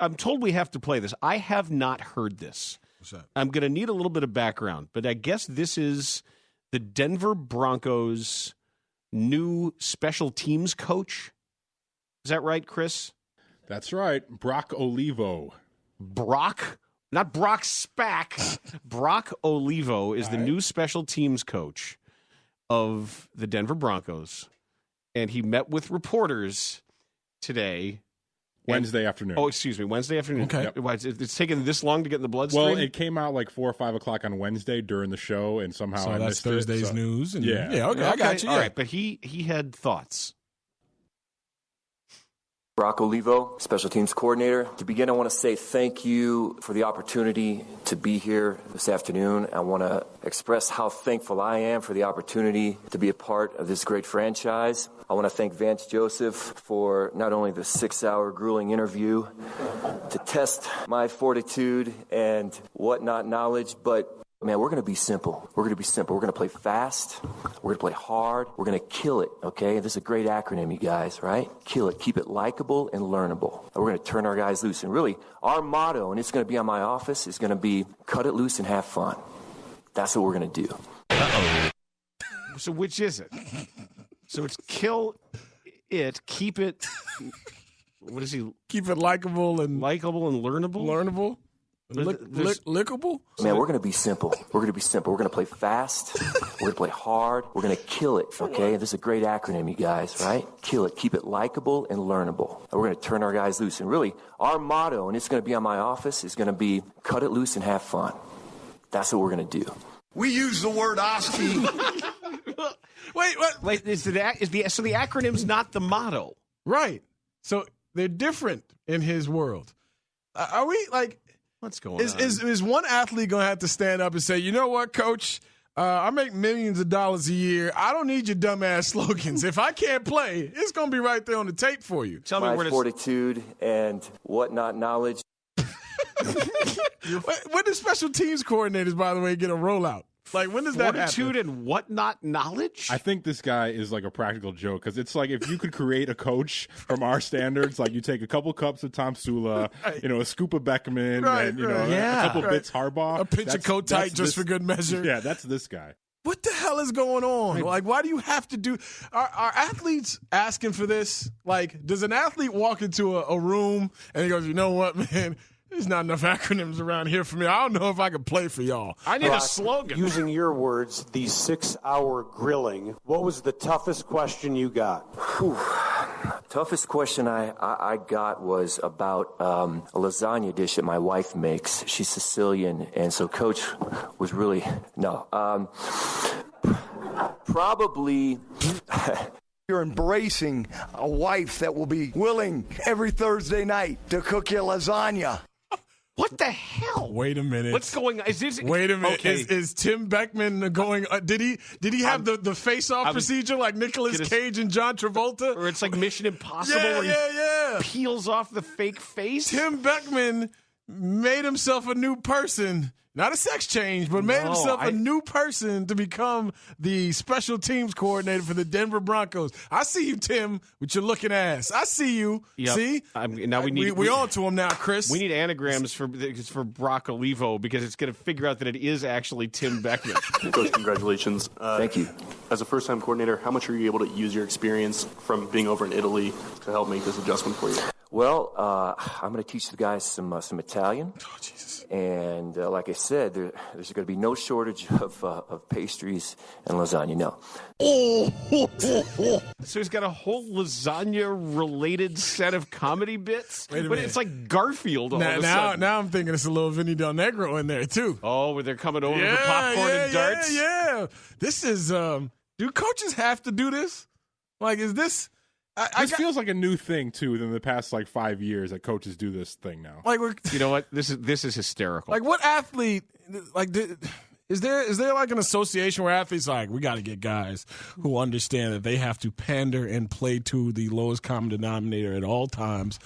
I'm told we have to play this. I have not heard this. What's that? I'm going to need a little bit of background, but I guess this is the Denver Broncos' new special teams coach. Is that right, Chris? That's right. Brock Olivo. Brock, not Brock Spack. Brock Olivo is the new special teams coach of the Denver Broncos, and he met with reporters today. Wednesday afternoon. Oh, excuse me, Wednesday afternoon. Okay. Yep. It's taken this long to get in the bloodstream? Well, it came out like 4 or 5 o'clock on Wednesday during the show, and somehow So I that's missed Thursday's it, news. And Yeah. Okay, I got you. All Yeah. right, but he had thoughts. Brock Olivo, Special Teams Coordinator. To begin, I want to say thank you for the opportunity to be here this afternoon. I want to express how thankful I am for the opportunity to be a part of this great franchise. I want to thank Vance Joseph for not only the 6-hour grueling interview to test my fortitude and whatnot knowledge, but man, we're going to be simple. We're going to play fast. We're going to play hard. We're going to kill it, okay? This is a great acronym, you guys, right? Kill it. Keep it likable and learnable. And we're going to turn our guys loose. And really, our motto, and it's going to be on my office, is going to be cut it loose and have fun. That's what we're going to do. Uh-oh. So which is it? So it's kill it, keep it, what is he? Keep it likable and learnable? Learnable? Lickable? Man, we're going to be simple. We're going to play fast. We're going to play hard. We're going to kill it, okay? This is a great acronym, you guys, right? Kill it. Keep it likable and learnable. And we're going to turn our guys loose. And really, our motto, and it's going to be on my office, is going to be cut it loose and have fun. That's what we're going to do. We use the word OSCE. Wait, what? Wait, so the acronym's not the motto. Right. So they're different in his world. Are we like... What's going on? Is one athlete going to have to stand up and say, you know what, coach, I make millions of dollars a year. I don't need your dumbass slogans. If I can't play, it's going to be right there on the tape for you. Tell me where fortitude and whatnot knowledge. When do special teams coordinators, by the way, get a rollout? Like, when does that happen? Fortitude and whatnot knowledge? I think this guy is like a practical joke because it's like if you could create a coach from our standards, like you take a couple cups of Tom Sula, a scoop of Beckman, and a couple bits Harbaugh, a pinch of Kotite just for good measure. Yeah, that's this guy. What the hell is going on? Like, why do you have to do? Are athletes asking for this? Like, does an athlete walk into a room and he goes, you know what, man? There's not enough acronyms around here for me. I don't know if I can play for y'all. I need a slogan. Using your words, the 6-hour grilling, what was the toughest question you got? Whew. Toughest question I got was about a lasagna dish that my wife makes. She's Sicilian, and so Coach was really, probably... You're embracing a wife that will be willing every Thursday night to cook you lasagna. What the hell? Wait a minute. What's going on? Wait a minute. Okay. Is Tim Beckman going? Did he have the face-off procedure like Nicolas Cage and John Travolta? Or it's like Mission Impossible where he peels off the fake face? Tim Beckman made himself a new person. Not a sex change, but made himself a new person to become the special teams coordinator for the Denver Broncos. I see you, Tim, with your looking ass. I see you. Yep. See? Now we on to him now, Chris. We need anagrams for Brock Olivo because it's going to figure out that it is actually Tim Beckman. Coach, congratulations. Thank you. As a first-time coordinator, how much are you able to use your experience from being over in Italy to help make this adjustment for you? Well, I'm going to teach the guys some Italian. Oh, Jesus. And like I said, there's going to be no shortage of pastries and lasagna. No. So he's got a whole lasagna-related set of comedy bits? Wait a but minute. it's like Garfield all of a sudden. Now I'm thinking it's a little Vinny Del Negro in there, too. Oh, where they're coming over for popcorn and darts? Yeah. This is, do coaches have to do this? Like, is this... This feels like a new thing too. Within the past 5 years, that coaches do this thing now. Like, you know what? This is hysterical. Like, what athlete? Like, Is there like an association where athletes like, we got to get guys who understand that they have to pander and play to the lowest common denominator at all times.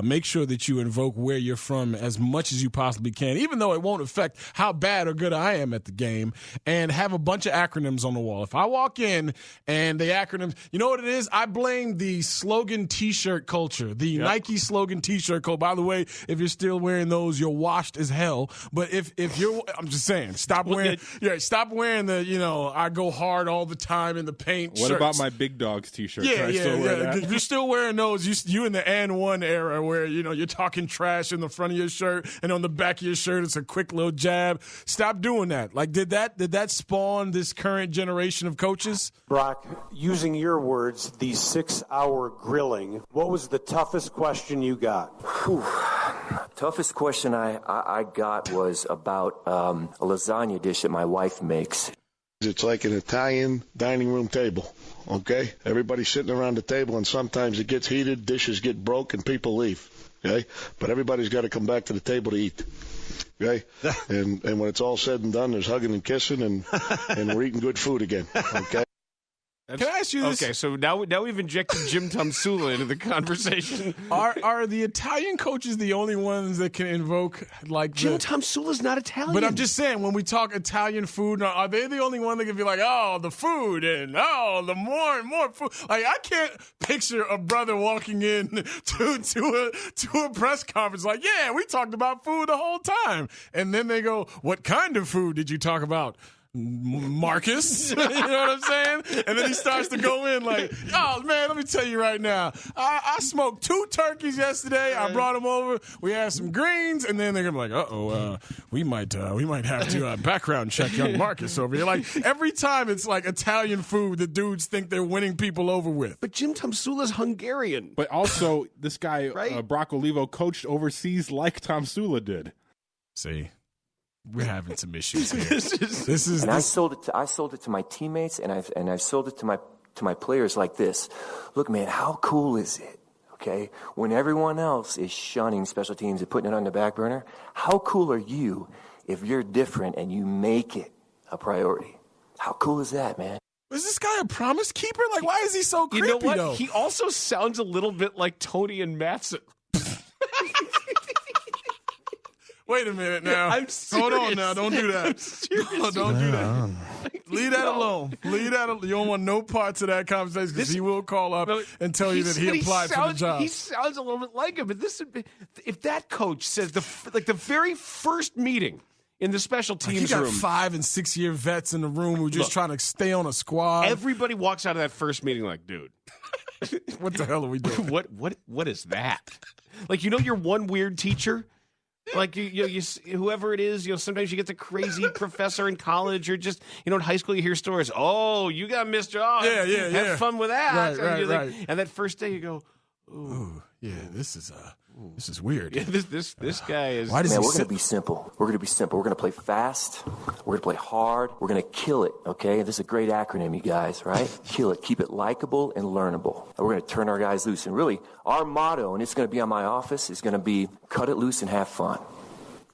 Make sure that you invoke where you're from as much as you possibly can, even though it won't affect how bad or good I am at the game, and have a bunch of acronyms on the wall. If I walk in and the acronyms, you know what it is? I blame the slogan T-shirt culture, the Nike slogan T-shirt culture. By the way, if you're still wearing those, you're washed as hell. But if you're, I'm just saying, stop wearing the, I go hard all the time in the paint What shirts. about my Big Dogs T-shirt? Yeah. That? If you're still wearing those, you in the N1 era where, you're talking trash in the front of your shirt and on the back of your shirt it's a quick little jab. Stop doing that. Like, did that spawn this current generation of coaches? Brock, using your words, the 6-hour grilling, what was the toughest question you got? Toughest question I got was about a lasagna dish that my wife makes. It's like an Italian dining room table, okay? Everybody's sitting around the table, and sometimes it gets heated, dishes get broke, and people leave, okay? But everybody's got to come back to the table to eat, okay? And when it's all said and done, there's hugging and kissing, and we're eating good food again, okay? Can I ask you this? Okay, so now we've injected Jim Tomsula into the conversation. Are the Italian coaches the only ones that can invoke like Jim Tomsula's not Italian? But I'm just saying, when we talk Italian food, are they the only one that can be like, oh, the food and the more and more food? Like, I can't picture a brother walking in to a press conference like, yeah, we talked about food the whole time, and then they go, what kind of food did you talk about? Marcus, you know what I'm saying? And then he starts to go in like, oh man, let me tell you right now, I smoked 2 turkeys yesterday. I brought them over. We had some greens, and then they're gonna be like, we might have to background check young Marcus over here. Like, every time it's like Italian food that dudes think they're winning people over with. But Jim Tomsula's Hungarian. But also, this guy Right? Brock Olivo coached overseas like Tomsula did. See. We're having some issues here. I sold it to my teammates, and I've sold it to my players like this. Look, man, how cool is it? Okay, when everyone else is shunning special teams and putting it on the back burner, how cool are you if you're different and you make it a priority? How cool is that, man? Is this guy a promise keeper? Like, why is he so creepy? You know what? Though? He also sounds a little bit like Tony and Matteson. Wait a minute now. I'm serious. Hold on now. Don't do that. No, don't do that. Leave that alone. Leave that alone. You don't want no parts of that conversation because he will call up and tell you that he applied for the job. He sounds a little bit like him. But if that coach says the very first meeting in the special teams room, room, 5 and 6 year vets in the room who are just trying to stay on a squad. Everybody walks out of that first meeting like, dude, what the hell are we doing? What is that? Like, your one weird teacher. Like you, whoever it is, sometimes you get the crazy professor in college, or just in high school you hear stories. Oh, you got Mr. Oh, yeah. Have fun with that. Right. And that first day you go, ooh, yeah, this is weird. Yeah, this guy is. Why does we're going to be simple. We're going to be simple. We're going to play fast. We're going to play hard. We're going to kill it. Okay, this is a great acronym, you guys. Right? Kill it. Keep it likable and learnable. And we're going to turn our guys loose. And really, our motto, and it's going to be on my office, is going to be cut it loose and have fun.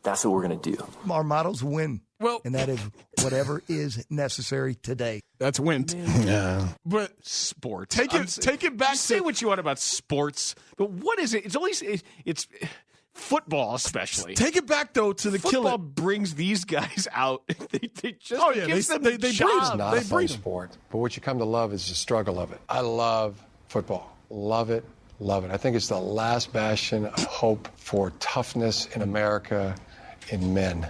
That's what we're going to do. Our motto's win. Well, and that is whatever is necessary today. That's win. Yeah. But sports. Take it back. Say what you want about sports, but what is it? It's football, especially. Take it back though to the football killer. brings these guys out. they just they breed them. It's not a fun sport, but what you come to love is the struggle of it. I love football. Love it. I think it's the last bastion of hope for toughness in America in men.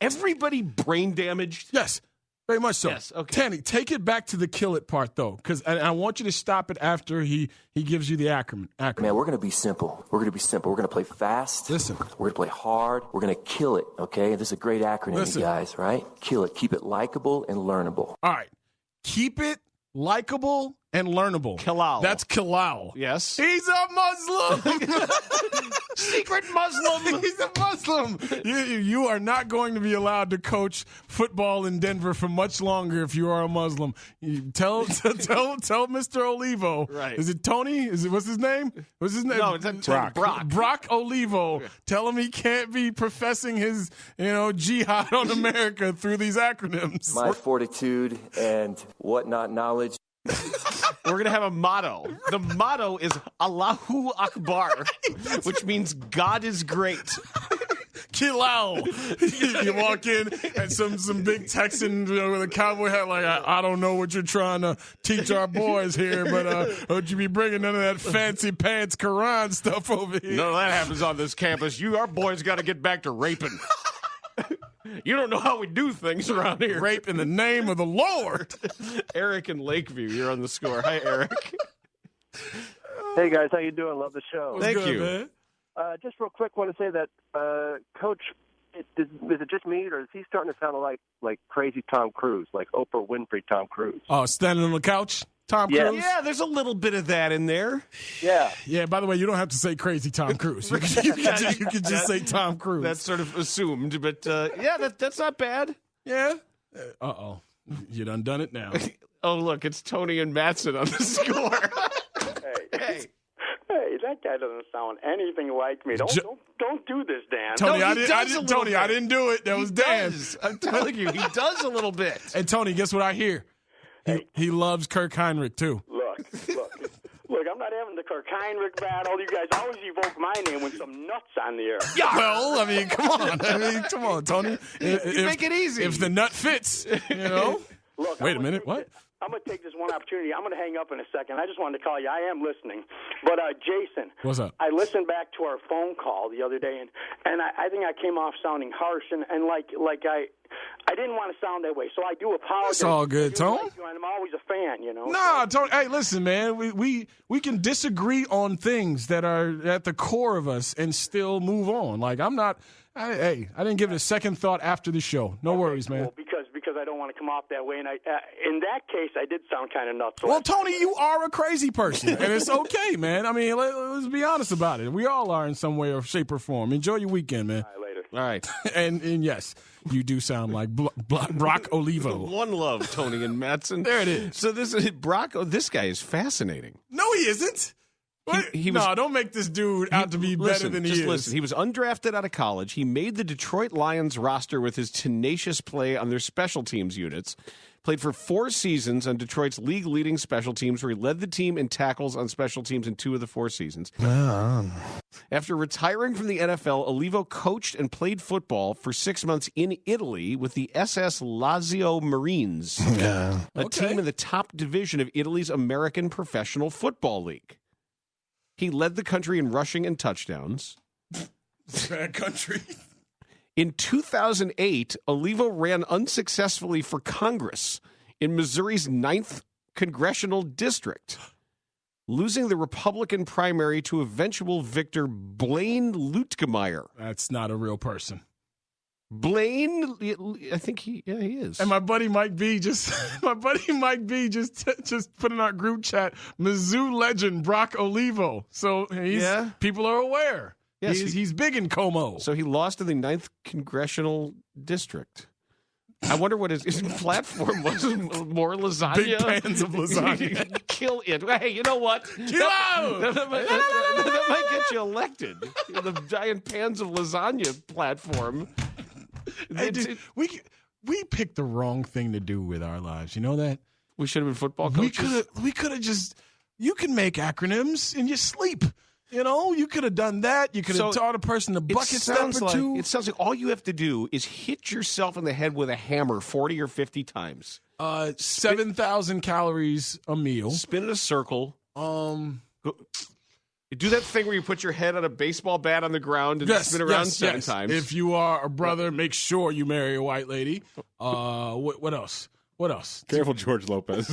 Everybody brain damaged? Yes, very much so. Yes, okay. Tanny, take it back to the kill it part, though, because I want you to stop it after he gives you the acronym. Man, we're going to be simple. We're going to play fast. Listen. We're going to play hard. We're going to kill it, okay? This is a great acronym, you guys, right? Kill it. Keep it likable and learnable. All right. Keep it likable and learnable. Kilal. That's Kilal. Yes. He's a Muslim. Secret Muslim. He's a Muslim. You are not going to be allowed to coach football in Denver for much longer if you are a Muslim. Tell Mr. Olivo. Right. Is it Tony? What's his name? What's his name? No, it's Brock. Brock Olivo. Tell him he can't be professing his, jihad on America through these acronyms. My fortitude and whatnot knowledge. We're going to have a motto. The motto is Allahu Akbar, which means God is great. Kilal. You walk in and some big Texan with a cowboy hat like, I don't know what you're trying to teach our boys here, but would you be bringing none of that fancy pants Quran stuff over here? None of that happens on this campus. Our boys got to get back to raping. You don't know how we do things around here. Rape in the name of the Lord. Eric in Lakeview, you're on the score. Hi, Eric. Hey, guys. How you doing? Love the show. Thank good, you. Man? Just real quick, want to say that Coach, is it just me, or is he starting to sound like crazy Tom Cruise, like Oprah Winfrey Tom Cruise? Oh, standing on the couch? Tom Yeah. Cruise? Yeah, there's a little bit of that in there. Yeah. Yeah, by the way, you don't have to say crazy Tom Cruise. You can just say Tom Cruise. That's sort of assumed, but that's not bad. Yeah? Uh-oh. You done it now. Oh, look, it's Tony and Matteson on the score. Hey. Hey, that guy doesn't sound anything like me. Don't do this, Dan. Tony, No, I he didn't. does a little Tony, I bit. didn't do it. That was Dan. I'm telling you, he does a little bit. And Tony, guess what I hear? He loves Kirk Heinrich too. Look, I'm not having the Kirk Heinrich battle. You guys always evoke my name when some nuts on the air. Yeah. Well, come on, Tony. You make it easy. If the nut fits, Look, Wait a minute, what? I'm going to take this one opportunity. I'm going to hang up in a second. I just wanted to call you. I am listening. But, Jason. What's up? I listened back to our phone call the other day, and I think I came off sounding harsh and like I didn't want to sound that way. So I do apologize. It's all good, Tone. Like you, and I'm always a fan, Nah, Tony. Hey, listen, man. We can disagree on things that are at the core of us and still move on. Like, I'm not. I didn't give it a second thought after the show. No worries, man. Well, because I don't want to come off that way, and in that case, I did sound kind of nuts. So Well, Tony, you are a crazy person, and it's okay, man. I mean, let's be honest about it. We all are in some way or shape or form. Enjoy your weekend, man. All right, later. All right. And yes, you do sound like Brock Olivo. One love, Tony and Matteson. There it is. So this guy is fascinating. No, he isn't. Don't make this dude out to be better than he is. Listen, he was undrafted out of college. He made the Detroit Lions roster with his tenacious play on their special teams units. Played for 4 seasons on Detroit's league-leading special teams, where he led the team in tackles on special teams in 2 of the 4 seasons. After retiring from the NFL, Olivo coached and played football for 6 months in Italy with the SS Lazio Marines, a team in the top division of Italy's American Professional Football League. He led the country in rushing and touchdowns. Bad country. In 2008, Olivo ran unsuccessfully for Congress in Missouri's 9th congressional district, losing the Republican primary to eventual victor Blaine Luetkemeyer. That's not a real person. Blaine, I think he is. And my buddy Mike B just put in our group chat Mizzou legend Brock Olivo. So people are aware. Yes, he's big in Como. So he lost in the 9th congressional district. I wonder what his platform was. More lasagna. Big pans of lasagna. Kill it. Hey, you know what? Kill out! That might get you elected. The giant pans of lasagna platform. Hey, dude, we picked the wrong thing to do with our lives. You know that? We should have been football coaches. We could have just. You can make acronyms in your sleep. You could have done that. You could have taught a person to bucket step or two. It sounds like all you have to do is hit yourself in the head with a hammer 40 or 50 times. 7,000 calories a meal. Spin in a circle. Do that thing where you put your head on a baseball bat on the ground and spin around 7 times. If you are a brother, make sure you marry a white lady. What else? What else? Careful, George Lopez.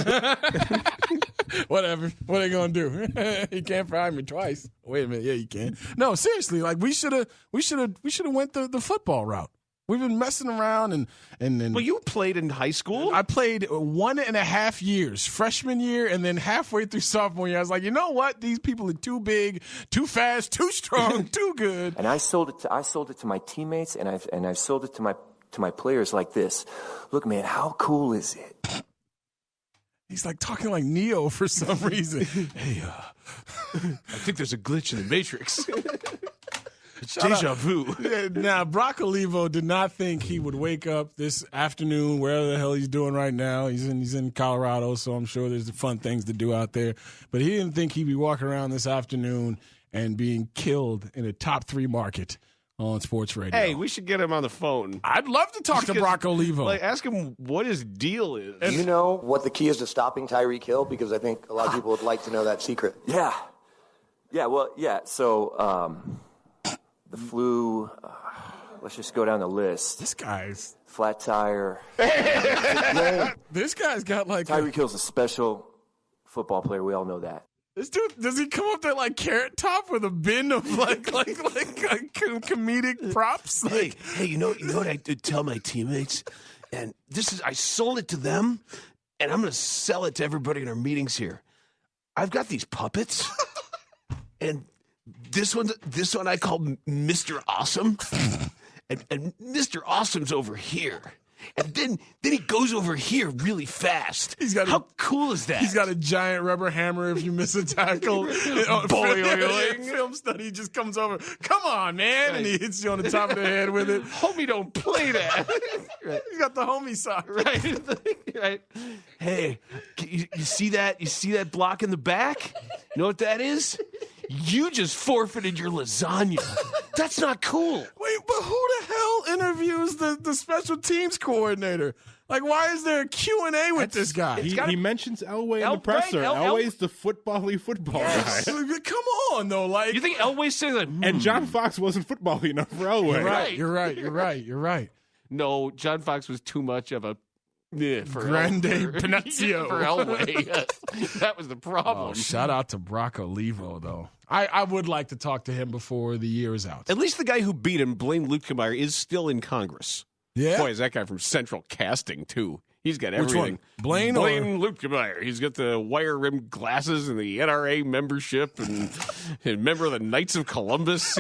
Whatever. What are they gonna do? He can't fire me twice. Wait a minute. Yeah, you can. No, seriously. Like we should have went the football route. We've been messing around and Well, you played in high school. I played 1.5 years, freshman year, and then halfway through sophomore year, I was like, you know what? These people are too big, too fast, too strong, too good. And I sold it to my teammates, and I've sold it to my players like this. Look, man, how cool is it? He's like talking like Neo for some reason. Hey, I think there's a glitch in the Matrix. It's deja vu. Now, Brock Olivo did not think he would wake up this afternoon, wherever the hell he's doing right now. He's in Colorado, so I'm sure there's fun things to do out there. But he didn't think he'd be walking around this afternoon and being killed in a top 3 market on sports radio. Hey, we should get him on the phone. I'd love to talk to Brock Olivo. Like, ask him what his deal is. Do you know what the key is to stopping Tyreek Hill? Because I think a lot of people would like to know that secret. Yeah. So, the flu, let's just go down the list. This guy's flat tire. This guy's got like Tyreek Hill's a special football player. We all know that. This dude, does he come up there like Carrot Top with a bin of like comedic props? Like, hey, you know what I did tell my teammates? And I sold it to them, and I'm going to sell it to everybody in our meetings here. I've got these puppets, and this one I call Mr. Awesome, and Mr. Awesome's over here. And then he goes over here really fast. How cool is that? He's got a giant rubber hammer if you miss a tackle. Film study just comes over. Come on, man. Right. And he hits you on the top of the head with it. Homie, don't play that. Right. He's got the homie sock. Right. Hey, you see that? You see that block in the back? You know what that is? You just forfeited your lasagna. That's not cool. Wait, but who the hell interviews the special teams coordinator? Like, why is there a Q&A with this guy? He mentions Elway in the presser. Elway's the football-y football guy. Come on, though. Like, you think Elway's saying that? And John Fox wasn't football-y enough for Elway. You're right. No, John Fox was too much of a for Grande Pinocchio. For Elway. That was the problem. Oh, shout out to Brock Olivo, though. I would like to talk to him before the year is out. At least the guy who beat him, Blaine Luetkemeyer, is still in Congress. Yeah. Boy, is that guy from Central Casting, too. He's got everything. Blaine Luetkemeyer. He's got the wire-rimmed glasses and the NRA membership and a member of the Knights of Columbus.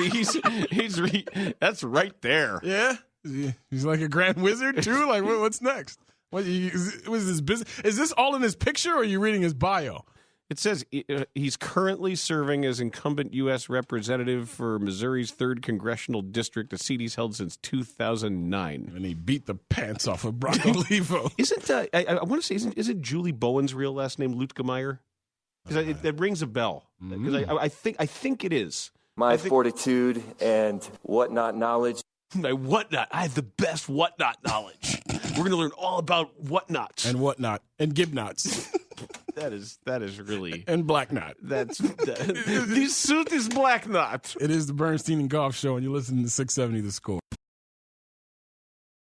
That's right there. Yeah? He's like a grand wizard, too? Like, what's next? What was his business? Is this all in his picture, or are you reading his bio? It says he's currently serving as incumbent U.S. representative for Missouri's 3rd Congressional District, a seat he's held since 2009. And he beat the pants off of Brock Olivo. Isn't I want to say, isn't Julie Bowen's real last name Luetkemeyer? Because that rings a bell. Because I think it is. My fortitude and whatnot knowledge. My whatnot. I have the best whatnot knowledge. We're going to learn all about whatnots. And whatnot. And gibnots. That is really... And black knot. This suit is black knot. It is the Bernstein and Goff show, and you listen to 670 The Score.